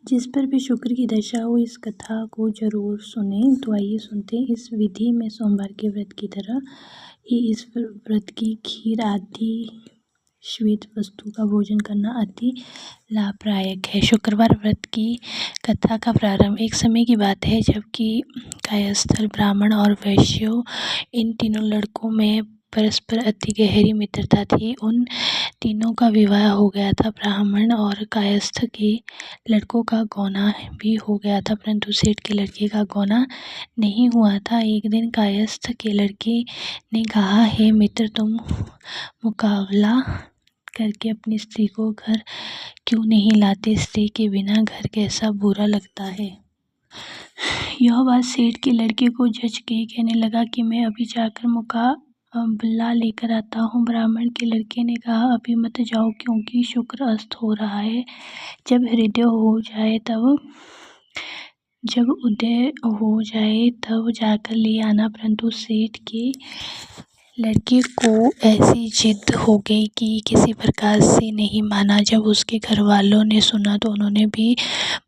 जिस पर भी शुक्र की दशा हो इस कथा को जरूर सुनें। तो आइए सुनते हैं। इस विधि में सोमवार के व्रत की तरह ही इस व्रत की खीर आदि श्वेत वस्तु का भोजन करना अति लाभदायक है। शुक्रवार व्रत की कथा का प्रारंभ एक समय की बात है जबकि कायस्थ ब्राह्मण और वैश्यों इन तीनों लड़कों में परस्पर अति गहरी मित्रता थी। उन तीनों का विवाह हो गया था। ब्राह्मण और कायस्थ के लड़कों का गौना भी हो गया था, परंतु सेठ के लड़के का गौना नहीं हुआ था। एक दिन कायस्थ के लड़के ने कहा, हे मित्र, तुम मुकाबला करके अपनी स्त्री को घर क्यों नहीं लाते? स्त्री के बिना घर कैसा बुरा लगता है। यह बात सेठ के लड़के को जच के कहने लगा कि मैं अभी जाकर मुकाबला लेकर आता हूँ। ब्राह्मण के लड़के ने कहा, अभी मत जाओ क्योंकि शुक्र अस्त हो रहा है। जब उदय हो जाए तब जाकर ले आना। परंतु सेठ के लड़के को ऐसी जिद हो गई कि किसी प्रकार से नहीं माना। जब उसके घर वालों ने सुना तो उन्होंने भी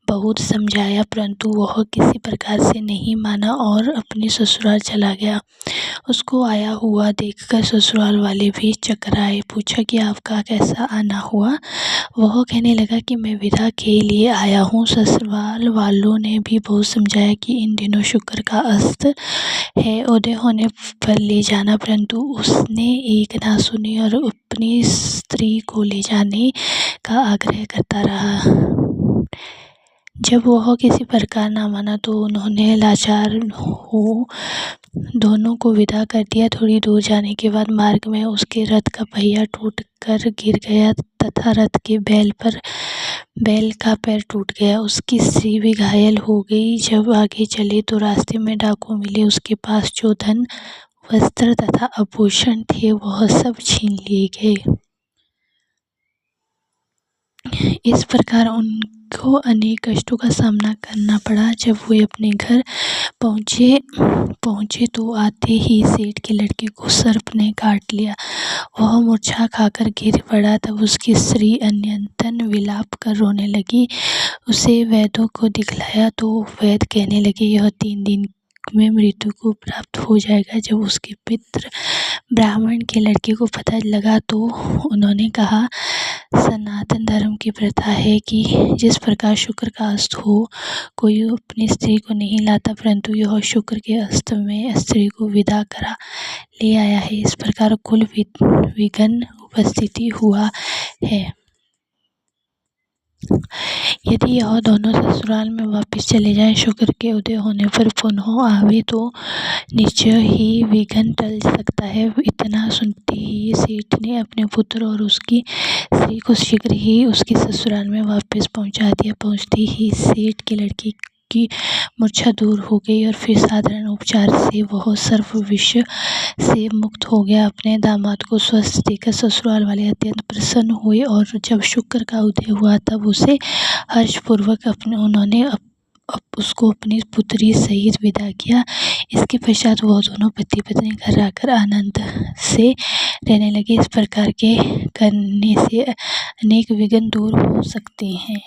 बहुत समझाया, परंतु वह किसी प्रकार से नहीं माना और अपने ससुराल चला गया। उसको आया हुआ देखकर ससुराल वाले भी चकराए। पूछा कि आपका कैसा आना हुआ? वह कहने लगा कि मैं विदा के लिए आया हूँ। ससुराल वालों ने भी बहुत समझाया कि इन दिनों शुक्र का अस्त है, उदय होने पर ले जाना, परंतु उसने एक ना सुनी और अपनी स्त्री को ले जाने का आग्रह करता रहा। जब वह किसी प्रकार ना माना तो उन्होंने लाचार हो दोनों को विदा कर दिया। थोड़ी दूर जाने के बाद मार्ग में उसके रथ का पहिया टूट कर गिर गया तथा रथ के बैल का पैर टूट गया। उसकी स्त्री भी घायल हो गई। जब आगे चले तो रास्ते में डाकू मिले। उसके पास जो धन, वस्त्र तथा आभूषण थे वह सब छीन लिए गए। इस प्रकार उनको अनेक कष्टों का सामना करना पड़ा। जब वे अपने घर पहुंचे तो आते ही सेठ के लड़के को सर्प ने काट लिया। वह मूर्छा खाकर गिर पड़ा। तब उसकी स्त्री अत्यंत विलाप कर रोने लगी। उसे वैद्यों को दिखलाया तो वैद्य कहने लगे, यह 3 दिन में मृत्यु को प्राप्त हो जाएगा। जब उसके पितर ब्राह्मण के लड़के को पता लगा तो उन्होंने कहा, सनातन धर्म की प्रथा है कि जिस प्रकार शुक्र का अस्त हो कोई अपनी स्त्री को नहीं लाता, परंतु यह शुक्र के अस्त में स्त्री को विदा करा ले आया है। इस प्रकार कुल विघ्न उपस्थिति हुआ है। यदि यह दोनों ससुराल में वापस चले जाएं, शुक्र के उदय होने पर पुनः आवे तो निश्चय ही विघ्न टल सकता है। इतना सुनते ही सेठ ने अपने पुत्र और उसकी स्त्री को शीघ्र ही उसके ससुराल में वापस पहुंचा दिया। पहुंचते ही सेठ के लड़के की मूर्छा दूर हो गई और फिर साधारण उपचार से वह सर्प विष से मुक्त हो गया। अपने दामाद को स्वस्थ देखकर ससुराल वाले अत्यंत प्रसन्न हुए और जब शुक्र का उदय हुआ तब उसे हर्षपूर्वक उन्होंने उसको अपनी पुत्री सहित विदा किया। इसके पश्चात वह दोनों पति पत्नी घर आकर आनंद से रहने लगे। इस प्रकार के करने से अनेक विघ्न दूर हो सकते हैं।